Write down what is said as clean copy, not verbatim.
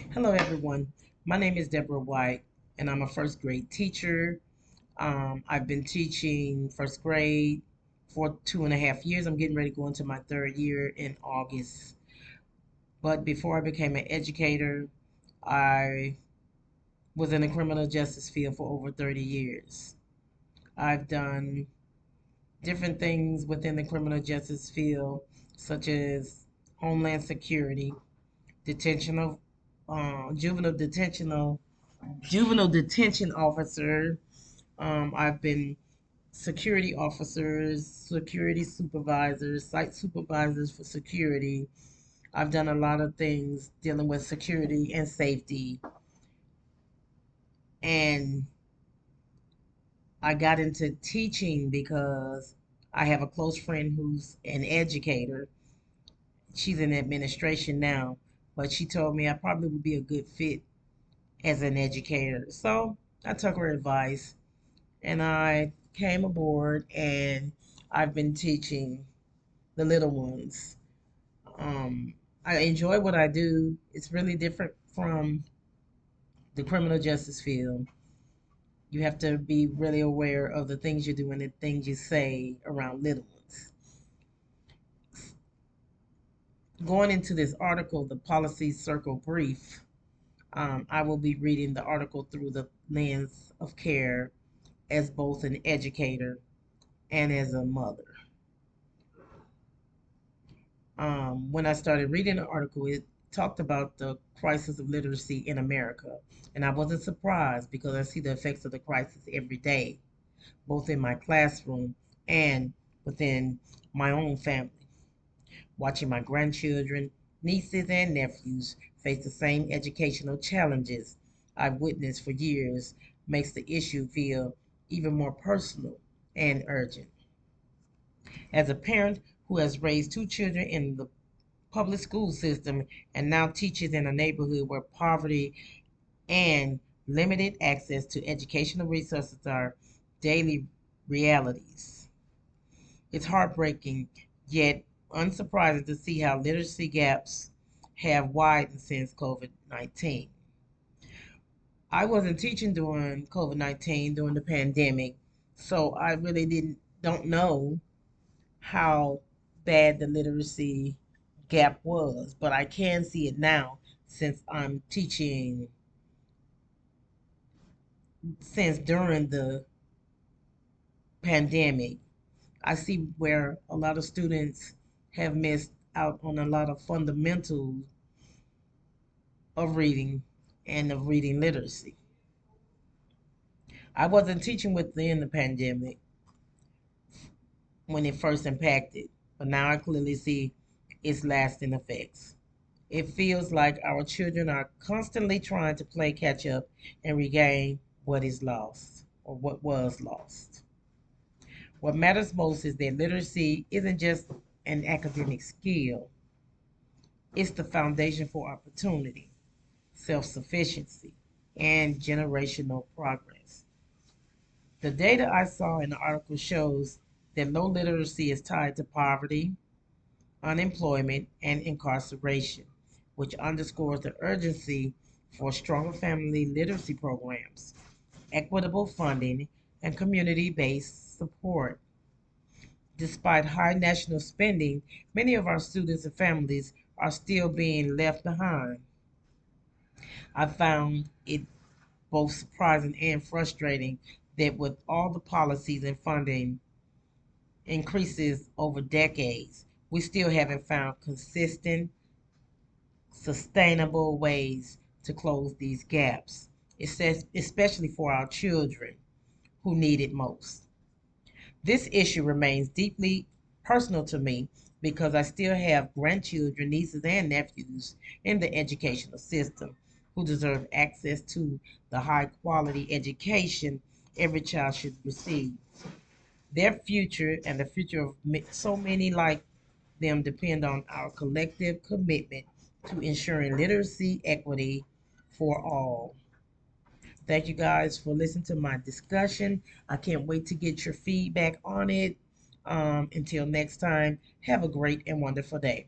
Hello, everyone. My name is Deborah White, and I'm a first grade teacher. I've been teaching first grade for 2.5 years. I'm getting ready to go into my third year in August. But before I became an educator, I was in the criminal justice field for over 30 years. I've done different things within the criminal justice field, such as homeland security, detention of juvenile detention officer. I've been security officers, security supervisors, site supervisors for security. I've done a lot of things dealing with security and safety. And I got into teaching because I have a close friend who's an educator. She's in administration now, but she told me I probably would be a good fit as an educator. So I took her advice and I came aboard and I've been teaching the little ones. I enjoy what I do. It's really different from the criminal justice field. You have to be really aware of the things you do and the things you say around little ones. Going into this article, the Policy Circle Brief, I will be reading the article through the lens of care as both an educator and as a mother. When I started reading the article, it talked about the crisis of literacy in America. And I wasn't surprised because I see the effects of the crisis every day, both in my classroom and within my own family. Watching my grandchildren, nieces, and nephews face the same educational challenges I've witnessed for years makes the issue feel even more personal and urgent. As a parent who has raised two children in the public school system and now teaches in a neighborhood where poverty and limited access to educational resources are daily realities. It's heartbreaking, yet unsurprising to see how literacy gaps have widened since COVID 19. I wasn't teaching during COVID 19 during the pandemic, so I really don't know how bad the literacy gap was, but I can see it now since I'm teaching since during the pandemic. I see where a lot of students have missed out on a lot of fundamentals of reading and of reading literacy. I wasn't teaching within the pandemic when it first impacted, but now I clearly see its lasting effects. It feels like our children are constantly trying to play catch up and regain what is lost or what was lost. What matters most is that literacy isn't just an academic skill, it's the foundation for opportunity, self sufficiency, and generational progress. The data I saw in the article shows that low literacy is tied to poverty, unemployment, and incarceration, which underscores the urgency for stronger family literacy programs, equitable funding, and community based support. Despite high national spending, many of our students and families are still being left behind. I found it both surprising and frustrating that with all the policies and funding increases over decades, we still haven't found consistent, sustainable ways to close these gaps, especially for our children who need it most. This issue remains deeply personal to me because I still have grandchildren, nieces, and nephews in the educational system who deserve access to the high quality education every child should receive. Their future and the future of so many like them depend on our collective commitment to ensuring literacy equity for all. Thank you guys for listening to my discussion. I can't wait to get your feedback on it. Until next time, have a great and wonderful day.